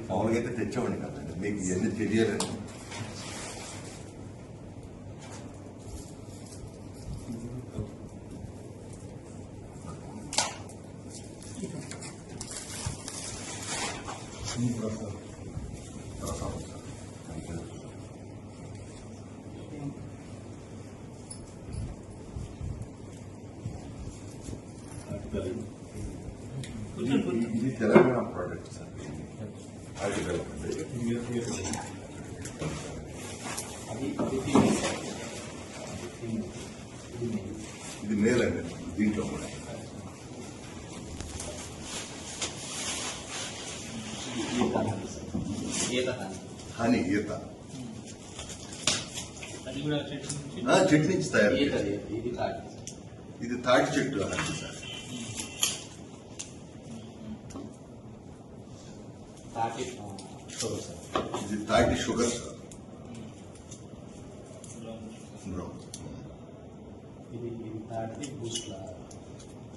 మామూలుగా అయితే తెచ్చామండి కదండి, మీకు ఇవన్నీ తెలియాలండి. ఇది తెలంగాణ ప్రోడక్ట్ సార్. ఇది మేల్ అండి దీంట్లో కూడా. హనీ ఈత చెట్టు నుంచి తయారు. ఇది తాటి చెట్టు హనీ సార్. ఇది తాటి షుగర్ సార్.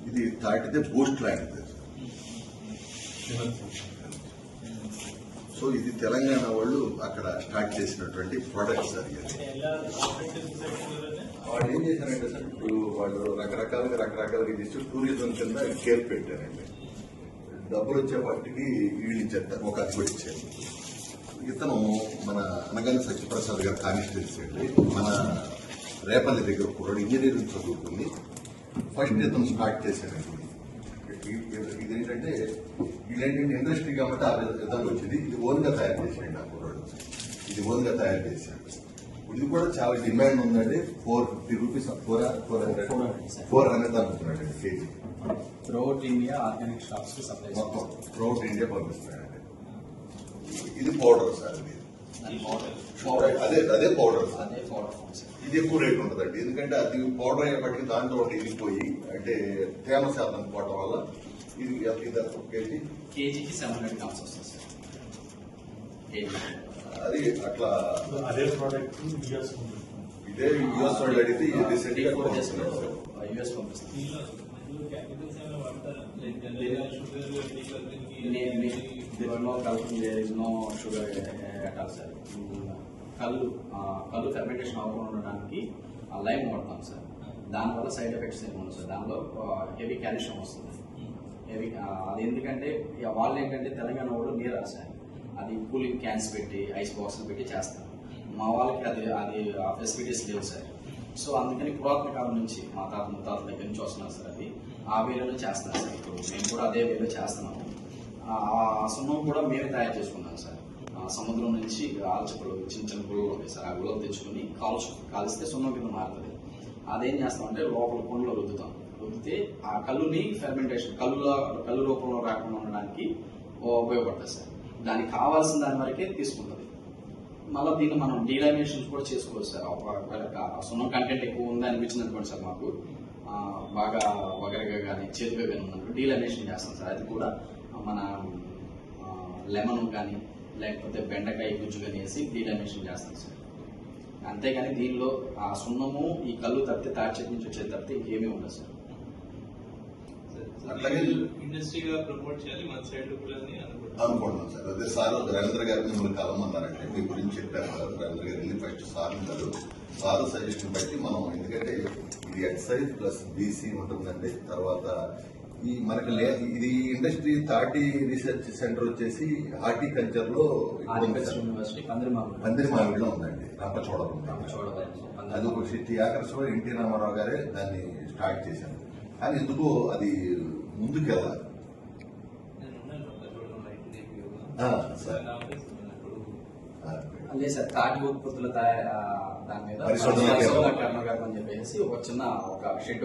ఇది తాటితే బూస్ట్ లాంటిది. సో ఇది తెలంగాణ వాళ్ళు అక్కడ స్టార్ట్ చేసినటువంటి ప్రోడక్ట్ సార్. వాళ్ళు ఏం చేశారంటే సార్, ఇప్పుడు వాళ్ళు రకరకాలుగా ఇది టూరిజం కింద కేర్ పెట్టారండి. డబ్బులు వచ్చే వాటికి వీళ్ళు ఇచ్చేస్తారు, ఒక అది కూడా ఇచ్చారు. ఇతను మన అనగాని సత్యప్రసాద్ గారు కానిస్టెన్సీ అండి, మన రేపల్లి దగ్గర కూడా ఇంజనీరింగ్ చదువుతుంది. ఫస్ట్ ఇతను స్టార్ట్ చేశారండి. ఇదేంటంటే వీళ్ళేంటంటే ఇండస్ట్రీ కాబట్టి ఆ విధంగా వచ్చింది. ఇది ఓన్గా తయారు చేసేయండి ఆ కుర్రాడు. ఇది ఓన్గా తయారు చేశాడు. ఇది కూడా చాలా డిమాండ్ ఉందండి. 450 రూపీస్ 400 అనుకున్నాడు KG. Throughout India organic shops కి సప్లై మొత్తం త్రూఅవుట్ ఇండియా పంపిస్తున్నాడండి. ఇది పౌడర్ సార్. అదే పౌడర్ సార్. ఇది ఎక్కువ రేట్ ఉంటుందండి, ఎందుకంటే అది పౌడర్ అయ్యేపటికి దాంట్లో ఇరిగిపోయి అంటే తేమ శాతం పోవడం వల్ల ఇది కేజీకి 700 గ్రామ్స్ వస్తుంది సార్. అది అట్లా అదే ప్రోడక్ట్ ఇదే యూఎస్ వాళ్ళు అడిగితే రీసెంట్ గా యూఎస్ పంపిస్తుంది. సార్ కళ్ళు ఫెర్మెంటేషన్ అవ్వకుండా ఉండడానికి లైమ్ వాడతాం సార్. దానివల్ల సైడ్ ఎఫెక్ట్స్ ఏమి ఉండవు సార్. దానిలో హెవీ కాల్షియం వస్తుంది. హెవీ అది ఎందుకంటే వాళ్ళు ఏంటంటే తెలంగాణ వాళ్ళు నీరు రాశారు, అది కూలింగ్ క్యాన్స్ పెట్టి ఐస్ బాక్స్లు పెట్టి చేస్తారు. మా వాళ్ళకి అది ఫెసిలిటీస్ లేవు సార్. సో అందుకని పురాతన కాలం నుంచి మా తాత ముత్తాతల దగ్గర నుంచి వస్తున్నాం సార్. అది ఆ వేలో చేస్తున్నాం సార్. ఇప్పుడు మేము కూడా అదే వేలో చేస్తున్నాము. ఆ సున్నం కూడా మేమే తయారు చేసుకున్నాం సార్. సముద్రం నుంచి ఆల్చపలు చిన్న చిన్న గుళ్ళు ఉంటాయి సార్. ఆ గుళ్ళలు తెచ్చుకుని కాలిస్తే సున్నం కింద మారుతుంది. అదేం చేస్తామంటే లోపల కొండలో రుద్దుతాం. రుద్దితే ఆ కళ్ళుని ఫెర్మెంటేషన్ కళ్ళు రూపంలో రాకుండా ఉండడానికి ఉపయోగపడుతుంది సార్. దానికి కావాల్సిన దాని వరకే తీసుకుంటుంది. మళ్ళీ దీన్ని మనం డీలామినేషన్ కూడా చేసుకోవచ్చు సార్. ఒకవేళ సున్నం కంటెంట్ ఎక్కువ ఉంది అనిపించింది అనుకోండి సార్, మాకు బాగా వగరగా కానీ చేతిగా కానీ ఉన్నప్పుడు డీలామినేషన్ చేస్తాం సార్. అది కూడా మన లెమన్ కానీ లేకపోతే బెండకాయ గుజ్జు కానీ వేసి డీలామినేషన్ చేస్తాం సార్. అంతేగాని దీనిలో ఆ సున్నము ఈ కళ్ళు తప్పితే తాటి చెట్టు నుంచి వచ్చేది తప్పితే ఇంకేమీ ఉండదు సార్. అట్లాగే ఇండస్ట్రీగా ప్రమోట్ చేయాలి మన సైడ్ కూడా అనుకుంటున్నాం సార్. అదే సార్ రవీంద్ర గారు మిమ్మల్ని కలమన్నారంటే మీ గురించి చెప్పారు సార్. రవీంద్ర గారు వెళ్ళి ఫస్ట్ సార్ ఉంటారు. సార్ సజెషన్ బట్టి మనం, ఎందుకంటే ఇది ఎక్సైజ్ ప్లస్ బీసీ ఉంటుందండి. తర్వాత ఈ మనకి ఇది ఇండస్ట్రీ తాటి రీసెర్చ్ సెంటర్ వచ్చేసి హార్టికల్చర్ లో పందిరిమావిడిలో ఉందండి. రంపచోడవరం. అది ఒక 60 acres లో ఎన్టీ రామారావు గారే దాన్ని స్టార్ట్ చేశారు. కానీ ఎందుకో అది ముందుకు వెళ్ళాలి. లేదు సార్, తాటి ఉత్పత్తుల దాని మీద పరిశోధన కర్మాగారం అని చెప్పేసి ఒక చిన్న షెడ్